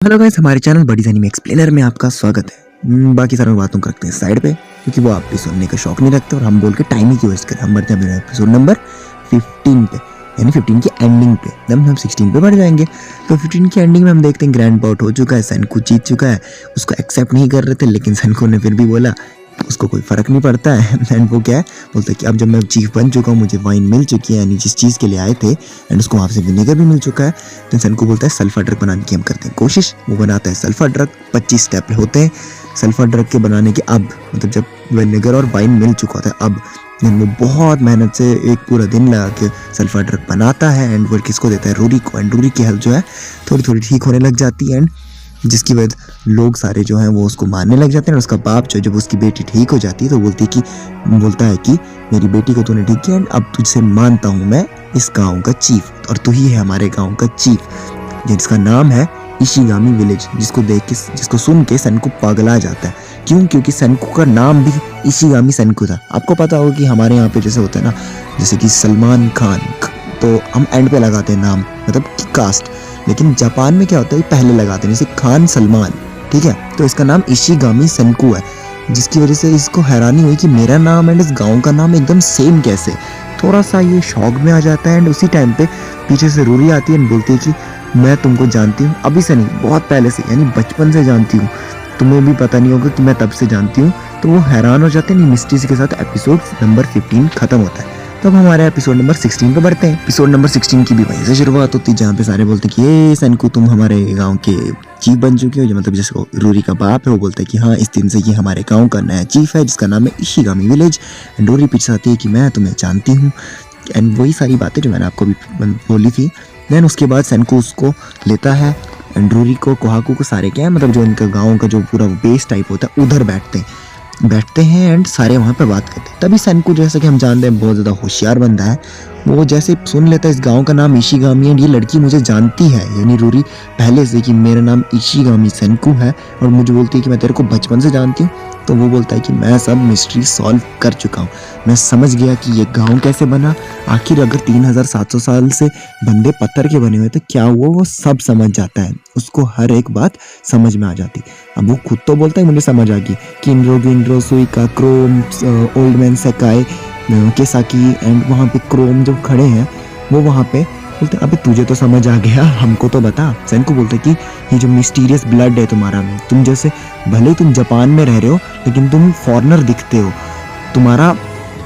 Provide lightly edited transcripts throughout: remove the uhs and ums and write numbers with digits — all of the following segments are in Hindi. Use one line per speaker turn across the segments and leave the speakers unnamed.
हेलो गाइस, हमारे चैनल बडी एनीमे एक्सप्लेनर में आपका स्वागत है। बाकी सारी बातों को रखते हैं साइड पे, क्योंकि वो आप भी सुनने का शौक नहीं रखते और हम बोल के टाइम ही क्यों वेस्ट करें। हम बढ़ते हैं एपिसोड नंबर 15 पे, यानी 15 की एंडिंग पे। जब हम 16 पे बढ़ जाएंगे तो 15 की एंडिंग में हम देखते हैं ग्रैंड बाउट हो चुका है, सेनकू जीत चुका है। उसको एक्सेप्ट नहीं कर रहे थे, लेकिन सेनकू ने फिर भी बोला उसको कोई फ़र्क नहीं पड़ता है। एंड वो क्या है बोलता है कि अब जब मैं चीफ बन चुका हूँ, मुझे वाइन मिल चुकी है, यानी जिस चीज़ के लिए आए थे, एंड उसको वहाँ से विनेगर भी मिल चुका है। तो सेनकू बोलता है सल्फर ड्रग बनाने की हम करते हैं कोशिश। वो बनाता है सल्फर ड्रग। 25 स्टेप होते हैं सल्फर ड्रग के बनाने के। अब मतलब जब विनेगर और वाइन मिल चुका था, अब वो बहुत मेहनत से एक पूरा दिन लगा के सल्फर ड्रग बनाता है। एंड वो किसको देता है, रूरी को। एंड रूरी की हेल्थ जो है थोड़ी थोड़ी ठीक होने लग जाती है, एंड जिसकी वजह लोग सारे जो हैं वो उसको मारने लग जाते हैं। और उसका बाप जो जब उसकी बेटी ठीक हो जाती है तो बोलता है कि मेरी बेटी को तूने ठीक किया, एंड अब तुझसे मानता हूँ मैं इस गांव का चीफ, और तू ही है हमारे गांव का चीफ, जिसका नाम है इशिगामी विलेज। जिसको सुन के सेनकू पगला जाता है। क्यों? क्योंकि सेनकू का नाम भी इशिगामी सेनकू था। आपको पता होगा कि हमारे यहाँ पे जैसे होता है ना, जैसे कि सलमान खान, तो हम एंड पे लगाते हैं नाम, मतलब कास्ट। लेकिन जापान में क्या होता है, पहले लगाते हैं, जैसे खान सलमान, ठीक है। तो इसका नाम इशिगामी सेनकू है, जिसकी वजह से इसको हैरानी हुई कि मेरा नाम एंड इस गांव का नाम एकदम सेम कैसे। थोड़ा सा ये शौक में आ जाता है। एंड उसी टाइम पे पीछे से रूरी आती है एंड बोलती है कि मैं तुमको जानती हूँ, अभी से नहीं, बहुत पहले से, यानी बचपन से जानती हूँ। तुम्हें भी पता नहीं होगा कि मैं तब से जानती हूँ। तो वो हैरान हो जाते हैं। मिस्ट्री के साथ एपिसोड नंबर 15 खत्म होता है। तब हमारे एपिसोड नंबर 16 पे बढ़ते हैं। एपिसोड नंबर 16 की भी वहीं से शुरुआत होती है, जहाँ पे सारे बोलते हैं कि ये सेनकू तुम हमारे गांव के चीफ बन चुके हो। जो मतलब जिसको रूरी का बाप है वो बोलता है कि हाँ, इस दिन से ये हमारे गांव का नया चीफ है, जिसका नाम है इशिगामी विलेज। एंड रूरी पीछे आती है कि मैं तुम्हें जानती हूँ, एंड वही सारी बातें जो मैंने आपको भी बोली थी। देन उसके बाद सेनकू उसको लेता है, एंड रूरी को, कोहाकू को, सारे क्या है मतलब जो इनका गाँव का जो पूरा बेस टाइप होता है उधर बैठते हैं एंड सारे वहाँ पे बात करते हैं। तभी सेनकू, जैसे कि हम जानते हैं, बहुत ज़्यादा होशियार बंदा है। वो जैसे सुन लेता है इस गांव का नाम इशिगामी, एंड ये लड़की मुझे जानती है, यानी रूरी पहले से, कि मेरा नाम इशिगामी सेनकू है, और मुझे बोलती है कि मैं तेरे को बचपन से जानती हूँ। तो वो बोलता है कि मैं सब मिस्ट्री सॉल्व कर चुका हूँ, मैं समझ गया कि ये गांव कैसे बना। आखिर अगर 3700 साल से बंदे पत्थर के बने हुए तो क्या हुआ, वो सब समझ जाता है। उसको हर एक बात समझ में आ जाती। अब वो खुद तो बोलता है मुझे समझ आ गई, किनरो गिनरो सुइका क्रोम ओल्ड मैन सेकाई केसाकी, एंड वहाँ पे क्रोम जो खड़े हैं वो वहाँ पे बोलते हैं अबे तुझे तो समझ आ गया, हमको तो बता। सेनकू बोलते हैं कि ये जो मिस्टीरियस ब्लड है तुम्हारा, तुम जैसे भले ही तुम जापान में रह रहे हो लेकिन तुम फॉरेनर दिखते हो, तुम्हारा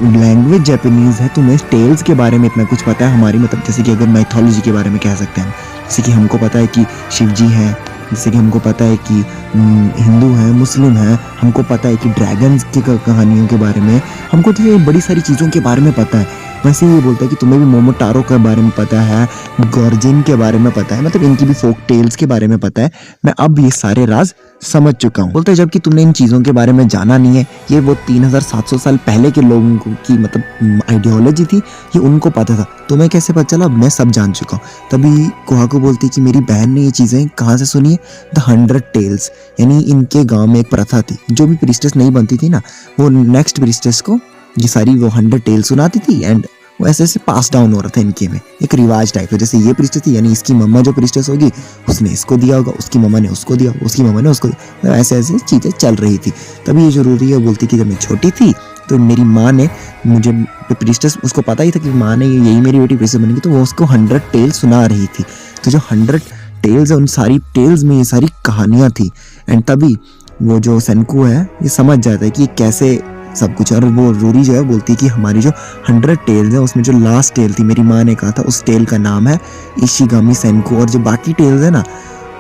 लैंग्वेज जापानीज है, तुम्हें टेल्स के बारे में इतना कुछ पता है हमारी, मतलब जैसे कि अगर माइथोलॉजी के बारे में कह सकते हैं, जैसे कि हमको पता है कि शिव जी हैं, जैसे कि हमको पता है कि हिंदू हैं, मुस्लिम हैं, हमको पता है कि ड्रैगन्स की कहानियों के बारे में, हमको तो ये बड़ी सारी चीज़ों के बारे में पता है। वैसे ये बोलता है कि तुम्हें भी मोमोटारो के बारे में पता है, गॉर्जिन के बारे में पता है, मतलब इनकी भी फोक टेल्स के बारे में पता है। मैं अब ये सारे राज समझ चुका हूँ। बोलते हैं जबकि तुमने इन चीज़ों के बारे में जाना नहीं है, ये वो 3700 साल पहले के लोगों की मतलब आइडियोलॉजी थी, ये उनको पता था, तुम्हें कैसे पता चला? मैं सब जान चुका हूँ। तभी कोहाकू बोलती कि मेरी बहन ने ये चीज़ें कहाँ से सुनी है? द 100 टेल्स, यानी इनके गाँव में एक प्रथा थी, जो भी प्रीस्टेस नहीं बनती थी ना, वो नेक्स्ट प्रीस्टेस को ये सारी वो 100 टेल्स सुनाती थी, एंड वो ऐसे ऐसे पास डाउन हो रहा था इनके में, एक रिवाज टाइप है। जैसे ये प्रीस्टेस थी, यानी इसकी मम्मा जो प्रीस्टेस होगी उसने इसको दिया होगा, उसकी मम्मा ने उसको दिया, उसकी मम्मा ने उसको दिया, तो ऐसे ऐसे चीज़ें चल रही थी। तभी ये जरूरी है, बोलती कि जब मैं छोटी थी तो मेरी माँ ने मुझे प्रीस्टेस, उसको पता ही था कि माँ ने यही मेरी बेटी प्रीस्टेस बनेगी, तो वो उसको 100 टेल्स सुना रही थी। तो जो 100 टेल्स है, उन सारी टेल्स में ये सारी कहानियाँ थी। एंड तभी वो जो सेनकू है ये समझ जाता है कि कैसे सब कुछ। और वो रूरी जो है बोलती है कि हमारी जो 100 टेल्स है उसमें जो लास्ट टेल थी, मेरी माँ ने कहा था उस टेल का नाम है इशिगामी सेनकू, और जो बाकी टेल्स है ना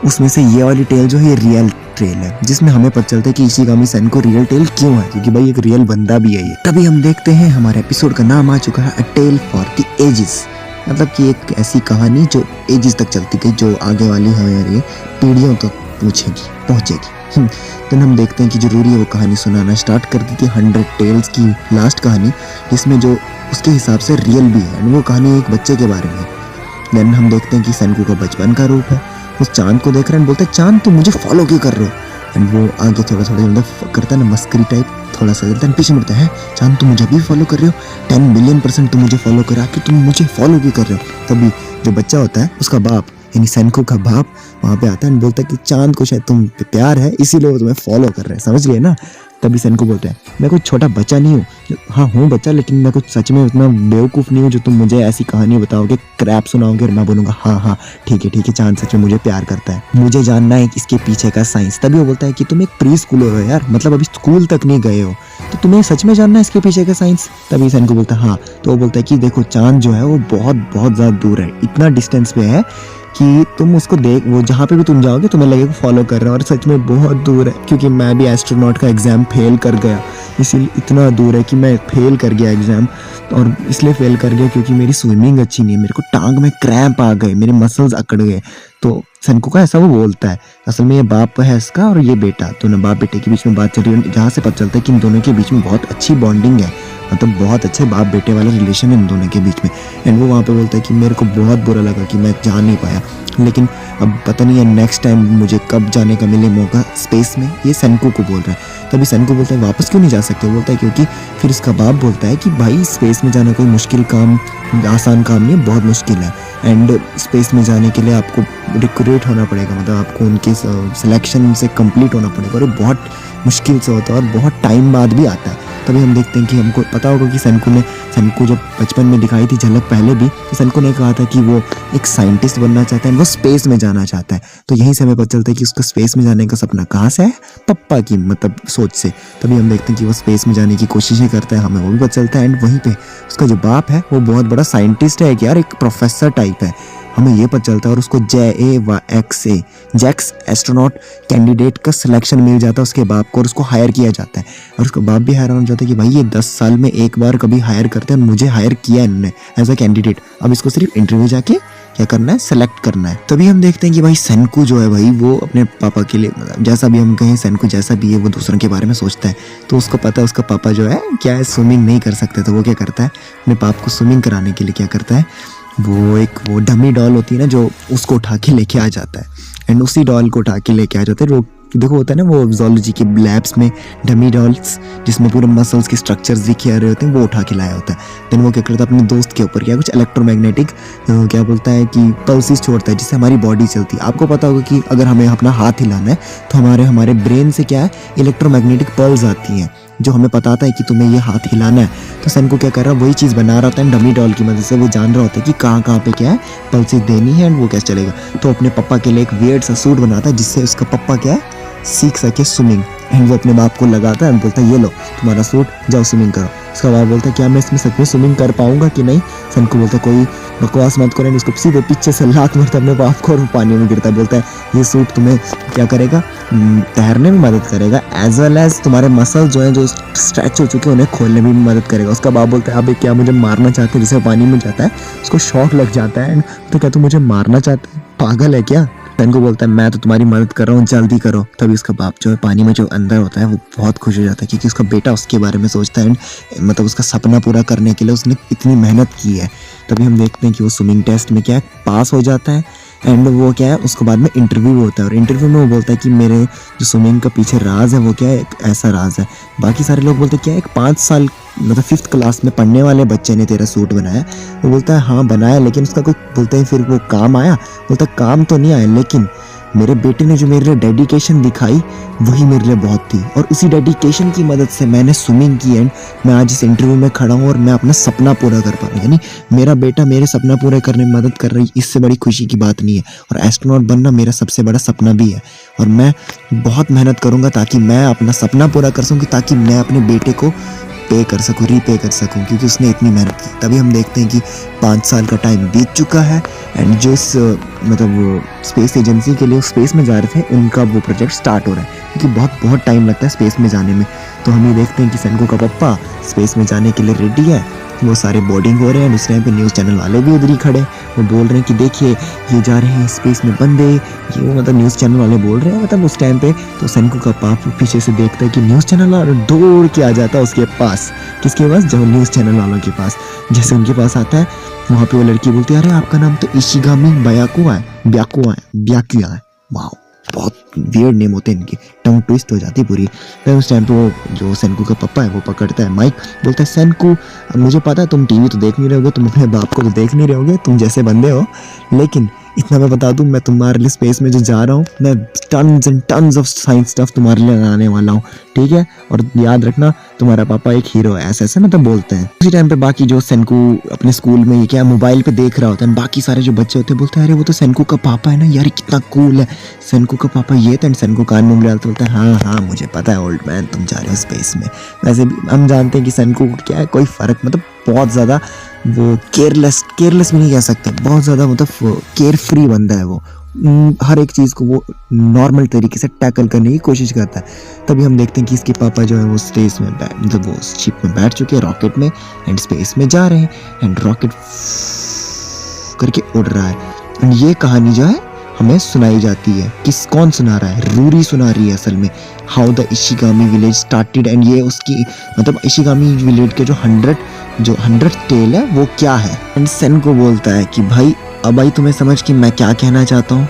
उसमें से ये वाली टेल जो है ये रियल टेल है, जिसमें हमें पता चलता है कि इशिगामी सेनकू रियल टेल क्यों है, क्योंकि भाई एक रियल बंदा भी है ये। तभी हम देखते हैं हमारे एपिसोड का नाम आ चुका है अ टेल फॉर द एजेस, मतलब कि एक ऐसी कहानी जो एजेस तक चलती गई, जो आगे वाली हमारी पीढ़ियों तक पहुंचेगी। तो हम देखते हैं कि जरूरी है वो कहानी सुनाना स्टार्ट कर दी कि 100 टेल्स की लास्ट कहानी, जिसमें जो उसके हिसाब से रियल भी है, एंड वो कहानी एक बच्चे के बारे में। देन हम देखते हैं कि सेनकू का बचपन का रूप है, उस चांद को देख रहे हैं, बोलते हैं चांद तुम मुझे फॉलो क्यों कर रहे हो? एंड वो आगे थोड़ा थोड़ा मतलब करता है ना मस्करी टाइप, थोड़ा सा चलता है, पीछे मुड़ता है, चांद तुम मुझे भी फॉलो कर रहे हो, 10 मिलियन% तुम मुझे फॉलो कर रहे हो, कि तुम मुझे फॉलो क्यों कर रहे हो? तभी जो बच्चा होता है उसका बाप यानी सेनको का बाप वहाँ पे आता है और बोलता है कि चांद को शायद तुम पे प्यार है इसीलिए वो तुम्हें फॉलो कर रहे हैं, समझ गए ना। तभी सेनको बोलता है मैं कोई छोटा बच्चा नहीं हूँ, हाँ हूँ बच्चा, लेकिन मैं कुछ सच में उतना बेवकूफ़ नहीं हूँ जो तुम मुझे ऐसी कहानी बताओगे, क्रैप सुनाओगे और मैं बोलूँगा हाँ हाँ ठीक है चांद सच में मुझे प्यार करता है, मुझे जानना है कि इसके पीछे का साइंस। तभी वो बोलता है कि तुम एक प्री स्कूलर हो यार, मतलब अभी स्कूल तक नहीं गए हो, तो तुम्हें सच में जानना है इसके पीछे का साइंस। तभी सेनको बोलता है हाँ। तो वो बोलता है कि देखो चांद जो है वो बहुत बहुत ज़्यादा दूर है, इतना डिस्टेंस पे है कि तुम उसको देख, वो जहाँ पे भी तुम जाओगे तुम्हें लगेगा फॉलो कर रहा है, और सच में बहुत दूर है क्योंकि मैं भी एस्ट्रोनॉट का एग्ज़ाम फेल कर गया, इसीलिए इतना दूर है कि मैं फेल कर गया एग्ज़ाम। और इसलिए फेल कर गया क्योंकि मेरी स्विमिंग अच्छी नहीं है, मेरे को टांग में क्रैम्प आ गए, मेरे मसल्स अकड़ गए। तो सेनको का ऐसा वो बोलता है। असल में ये बाप है इसका और ये बेटा, दोनों बाप बेटे के बीच में बात चल रही है, जहाँ से पता चलता है कि इन दोनों के बीच में बहुत अच्छी बॉन्डिंग है, मतलब बहुत अच्छे बाप बेटे वाला रिलेशन है इन दोनों के बीच में। एंड वो वहाँ पे बोलता है कि मेरे को बहुत बुरा लगा कि मैं जा नहीं पाया, लेकिन अब पता नहीं है नेक्स्ट टाइम मुझे कब जाने का मिले मौका स्पेस में। ये सेनको को बोल रहा है। तभी सेनको बोलता है वापस क्यों नहीं जा सकते, बोलता है क्योंकि फिर इसका बाप बोलता है कि भाई स्पेस में जाना कोई मुश्किल काम, आसान काम नहीं है, बहुत मुश्किल है। एंड स्पेस में जाने के लिए आपको रिक्रूट होना पड़ेगा, मतलब आपको उनके सिलेक्शन से कंप्लीट होना पड़ेगा, और बहुत मुश्किल से होता है और बहुत टाइम बाद भी आता है। तभी हम देखते हैं कि हमको पता होगा कि सेनको जब बचपन में दिखाई थी झलक पहले भी, तो सेनको ने कहा था कि वो एक साइंटिस्ट बनना चाहता है, वो स्पेस में जाना चाहता है। तो यहीं से हमें पता चलता है कि उसका स्पेस में जाने का सपना कहाँ से है, पप्पा की मतलब सोच से। तभी हम देखते हैं कि वो स्पेस में जाने की कोशिशें करता है, हमें वो भी पता चलता है। एंड वहीं पे उसका जो बाप है वो बहुत बड़ा साइंटिस्ट है, यार एक प्रोफेसर टाइप है, हमें ये पता चलता है। और उसको जैक्स एस्ट्रोनॉट कैंडिडेट का सिलेक्शन मिल जाता है उसके बाप को, और उसको हायर किया जाता है। और उसका बाप भी हैरान हो जाता है कि भाई ये 10 साल में एक बार कभी हायर करते हैं, मुझे हायर किया इन्होंने एज अ कैंडिडेट, अब इसको सिर्फ इंटरव्यू जाके क्या करना है, सेलेक्ट करना है। तभी हम देखते हैं कि भाई सेनको जो है भाई वो अपने पापा के लिए, जैसा भी हम कहें सेनको जैसा भी है वो दूसरों के बारे में सोचता है। तो उसको पता है उसका पापा जो है क्या है, स्विमिंग नहीं कर सकते, तो वो क्या करता है अपने पाप को स्विमिंग कराने के लिए क्या करता है, वो डमी डॉल होती है ना जो, उसको उठा के लेके आ जाता है। एंड उसी डॉल को उठा के लेके आ जाते हैं। देखो होता है ना वो जूलॉजी के लैब्स में डमी डॉल्स जिसमें पूरे मसल्स के स्ट्रक्चर्स दिखे आ रहे होते हैं, वो उठा के लाया होता है। देन वो क्या करता है अपने दोस्त के ऊपर क्या कुछ इलेक्ट्रोमैग्नेटिक क्या बोलता है कि पल्सेस छोड़ता है जिससे हमारी बॉडी चलती है। आपको पता होगा कि अगर हमें अपना हाथ हिलाना है तो हमारे ब्रेन से क्या है इलेक्ट्रोमैग्नेटिक पल्स आती हैं जो हमें बताता है कि तुम्हें ये हाथ हिलाना है। तो सेनको क्या कर रहा है, वही चीज़ बना रहा होता है डमी डॉल की मदद से। वो जान रहा होता है कि कहाँ पे क्या है पल्सेस देनी है एंड वो कैसे चलेगा। तो अपने पापा के लिए एक वियर्ड सा सूट बनाता है जिससे उसका पापा क्या है सीख सके स्विमिंग। एंड वो अपने बाप को लगाता है एंड बोलता है ये लो तुम्हारा सूट, जाओ स्विमिंग करो। उसका बाप बोलता है क्या मैं इसमें सच में स्विमिंग कर पाऊंगा कि नहीं। सेनको बोलता है कोई बकवास मत करो, उसको सीधे पीछे से लात मारता है अपने बाप को और पानी में गिरता है। बोलता है ये सूट तुम्हें क्या करेगा, तैरने में मदद करेगा एज वेल एज तुम्हारे मसल जो है जो स्ट्रेच हो चुके हैं उन्हें खोलने में भी मदद करेगा। उसका बाप बोलता है अबे क्या मुझे मारना चाहते हैं, जैसे पानी में जाता है उसको शॉक लग जाता है। एंड तो क्या तू मुझे मारना चाहता है, पागल है क्या। सेनको बोलता है मैं तो तुम्हारी मदद कर रहा हूँ, जल्दी करो। तभी उसका बाप जो है पानी में जो अंदर होता है वो बहुत खुश हो जाता है क्योंकि उसका बेटा उसके बारे में सोचता है एंड मतलब उसका सपना पूरा करने के लिए उसने इतनी मेहनत की है। तभी हम देखते हैं कि वो स्विमिंग टेस्ट में क्या है पास हो जाता है। एंड वो क्या है उसके बाद में इंटरव्यू होता है और इंटरव्यू में वो बोलता है कि मेरे जो स्विमिंग का पीछे राज है वो क्या है एक ऐसा राज है। बाकी सारे लोग बोलते हैं क्या एक 5 साल मतलब 5th क्लास में पढ़ने वाले बच्चे ने तेरा सूट बनाया। वो बोलता है हाँ बनाया, लेकिन उसका कोई बोलते हैं फिर वो काम आया। बोलता है काम तो नहीं आया, लेकिन मेरे बेटे ने जो मेरे लिए डेडिकेशन दिखाई वही मेरे लिए बहुत थी, और उसी डेडिकेशन की मदद से मैंने स्विमिंग की एंड मैं आज इस इंटरव्यू में खड़ा हूँ और मैं अपना सपना पूरा कर पा रहा हूँ। यानी मेरा बेटा मेरे सपना पूरा करने में मदद कर रही, इससे बड़ी खुशी की बात नहीं है। और एस्ट्रोनॉट बनना मेरा सबसे बड़ा सपना भी है और मैं बहुत मेहनत करूँगा ताकि मैं अपना सपना पूरा कर सकूँ, ताकि मैं अपने बेटे को पे कर सकूँ, रीपे कर सकूँ, क्योंकि उसने इतनी मेहनत की। तभी हम देखते हैं कि 5 साल का टाइम बीत चुका है एंड जो इस मतलब स्पेस एजेंसी के लिए स्पेस में जा रहे थे उनका वो प्रोजेक्ट स्टार्ट हो रहा है क्योंकि बहुत टाइम लगता है स्पेस में जाने में। तो हम ये देखते हैं कि सेनको का पप्पा स्पेस में जाने के लिए रेडी है, वो सारे बोर्डिंग हो रहे हैं। उस टाइम पे न्यूज़ चैनल वाले भी उधर ही खड़े, वो बोल रहे हैं कि देखिए ये जा रहे हैं स्पेस में बंदे, ये वो मतलब न्यूज़ चैनल वाले बोल रहे हैं मतलब उस टाइम पे। तो सेनको का पाप पीछे से देखता है कि न्यूज़ चैनल वाला दौड़ के आ जाता है उसके पास। किसके पास, जब न्यूज़ चैनल वालों के पास। जैसे उनके पास आता है वहाँ पे वो लड़की बोलती है अरे आपका नाम तो इशिगामी ब्याकुआ है। वाह बहुत वियर्ड नेम होते हैं इनके, टंग ट्विस्ट हो जाती है पूरी। फिर उस टाइम पे वो जो सेनको का पप्पा है वो पकड़ता है माइक, बोलता है सेनको मुझे पता है तुम टीवी तो देख नहीं रहे होगे, तुम अपने बाप को तो देख नहीं रहे होगे, तुम जैसे बंदे हो, लेकिन इतना मैं बता दूं, मैं तुम्हारे लिए स्पेस में जो जा रहा हूँ, मैं tons and tons of science stuff तुम्हारे लिए लाने वाला हूँ, ठीक है। और याद रखना तुम्हारा पापा एक हीरो है, ऐसे ऐसे मतलब बोलते हैं। उसी टाइम पे बाकी जो सेनकू अपने स्कूल में ये क्या मोबाइल पे देख रहा होता है, बाकी सारे जो बच्चे होते हैं बोलते हैं अरे वो तो सेनकू का पापा है ना यार, कितना कूल है, सेनकू का पापा ये था। एंड सेनकू कान में उंगली डालते बोलता है हाँ हाँ मुझे पता है ओल्ड मैन, तुम जा रहे हो स्पेस में। वैसे भी हम जानते हैं कि सेनकू को क्या है, कोई फर्क मतलब बहुत ज़्यादा वो केयरलेस भी नहीं कह सकते, बहुत ज़्यादा मतलब केयर फ्री बंदा है वो। हर एक चीज़ को वो नॉर्मल तरीके से टैकल करने की कोशिश करता है। तभी हम देखते हैं कि इसके पापा जो है वो स्पेस में मतलब वो शिप में बैठ चुके हैं, रॉकेट में, एंड स्पेस में जा रहे हैं, एंड रॉकेट करके उड़ रहा है। एंड ये कहानी जो है हमें सुनाई जाती है, किस कौन सुना रहा है, रूरी सुना रही है असल में, how the Ishigami village started. And ये उसकी मतलब इशिगामी विलेज के जो 100 टेल है वो क्या है। एंड सेन को बोलता है कि भाई अब आई तुम्हें समझ कि मैं क्या कहना चाहता हूँ।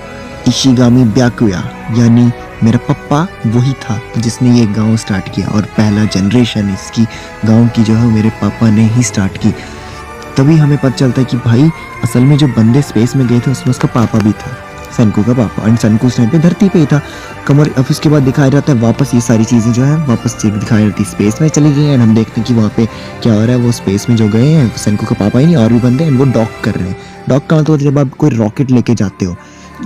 इशिगामी ब्याकुया यानी मेरा पप्पा वही था जिसने ये गांव स्टार्ट किया, और पहला जनरेशन इसकी गांव की जो है मेरे पापा ने ही स्टार्ट की। तभी हमें पता चलता है कि भाई असल में जो बंदे स्पेस में गए थे उसमें उसका पापा भी था, सेनकू का पापा। एंड सेनकू उस टाइम पे धरती पे ही था कमर। अब इसके बाद दिखाया जाता है वापस ये सारी चीज़ें जो है वापस दिखाई जाती है स्पेस में चली गई हैं। एंड हम देखते हैं कि वहाँ पे क्या हो रहा है, वो स्पेस में जो गए हैं सेनकू का पापा ही नहीं और भी बंदे, एंड वो डॉक कर रहे हैं। डॉक का मतलब जब आप कोई रॉकेट लेके जाते हो,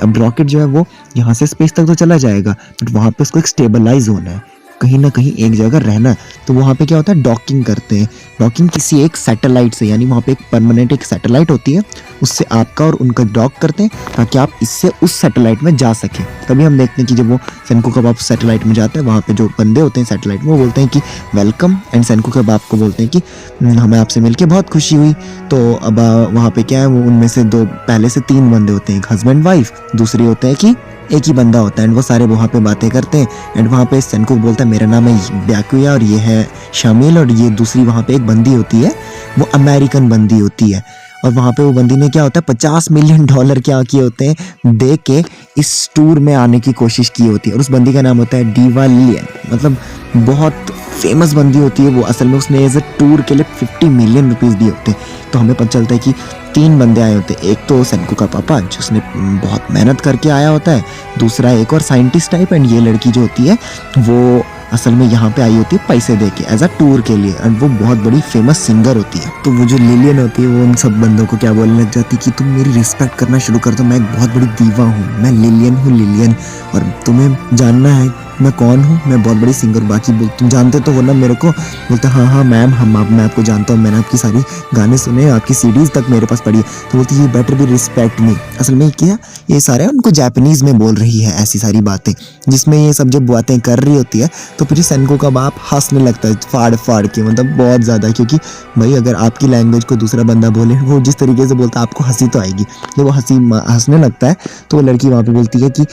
अब रॉकेट जो है वो यहाँ से स्पेस तक तो चला जाएगा, बट वहाँ पे उसको एक स्टेबलाइज होना है, कहीं ना कहीं एक जगह रहना है। तो वहाँ पे क्या होता है, डॉकिंग करते हैं। डॉकिंग किसी एक सैटेलाइट से, यानी वहाँ पे एक परमानेंट एक सैटेलाइट होती है, उससे आपका और उनका डॉक करते हैं ताकि आप इससे उस सैटेलाइट में जा सकें। तभी हम देखते हैं कि जब वो सेनकू का बाप सैटेलाइट में जाते हैं, वहाँ पे जो बंदे होते हैं सैटेलाइट में वो बोलते हैं कि वेलकम, एंड सेनकू के बाप को बोलते हैं कि हमें आपसे मिलके बहुत खुशी हुई। तो अब वहाँ पे क्या है, वो उनमें से पहले से 3 बंदे होते हैं, एक हस्बैंड वाइफ, दूसरे होते हैं कि एक ही बंदा होता है। एंड वो सारे वहाँ पे बातें करते हैं। एंड वहाँ पे सेनकू बोलता है मेरा नाम है ब्याकुया और ये है शामिल, और ये दूसरी वहाँ पे एक बंदी होती है, वो अमेरिकन बंदी होती है। और वहाँ पे वो बंदी ने क्या होता है $50 मिलियन क्या किए होते हैं दे के इस टूर में आने की कोशिश की होती है। और उस बंदी का नाम होता है डीवा लिलियन, मतलब बहुत फेमस बंदी होती है वो। असल में उसने एज ए टूर के लिए $50 मिलियन दिए होते हैं। तो हमें पता चलता है कि 3 बंदे आए होते हैं, एक तो सेनकू का पापा जिसने बहुत मेहनत करके आया होता है, दूसरा एक और साइंटिस्ट टाइप, एंड ये लड़की जो होती है वो असल में यहाँ पे आई होती है पैसे दे के एज अ टूर के लिए, एंड वो बहुत बड़ी फेमस सिंगर होती है। तो वो जो लिलियन होती है वो उन सब बंदों को क्या बोलने लग जाती है कि तुम मेरी रिस्पेक्ट करना शुरू कर दो, मैं एक बहुत बड़ी दीवा हूँ, मैं लिलियन हूँ लिलियन, और तुम्हें जानना है मैं कौन हूँ, मैं बहुत बड़ी सिंगर, बाकी तुम जानते तो हो ना मेरे को। बोलते हाँ हाँ मैम मैं आपको जानता हूँ, मैंने आपकी सारी गाने सुने, आपकी सीडीज तक मेरे पास पड़ी है। तो बोलती ये बेटर भी रिस्पेक्ट मी। असल में क्या ये सारे उनको जापानीज में बोल रही है ऐसी सारी बातें, जिसमें ये सब जब बातें कर रही होती है तो फिर सेनकू का बाप हंसने लगता है फाड़ फाड़ के, मतलब बहुत ज़्यादा, क्योंकि भाई अगर आपकी लैंग्वेज को दूसरा बंदा बोले, वो जिस तरीके से बोलता है आपको हंसी तो आएगी। जब वो हंसने लगता है तो वो लड़की वहाँ पे बोलती है कि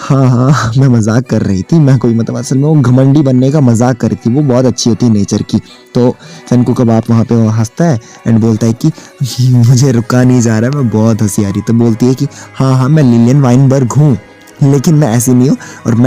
हाँ मैं मजाक कर रही थी, मैं कोई मतलब असल में वो घमंडी बनने का मजाक कर रही थी, वो बहुत अच्छी होती है नेचर की। तो सेनकू का बाप वहाँ पे हंसता है एंड बोलता है कि मुझे रुका नहीं जा रहा है, मैं बहुत हंसी आ रही। तो बोलती है कि हाँ मैं लिलियन वाइनबर्ग हूँ, लेकिन मैं ऐसी नहीं हूँ, और मैं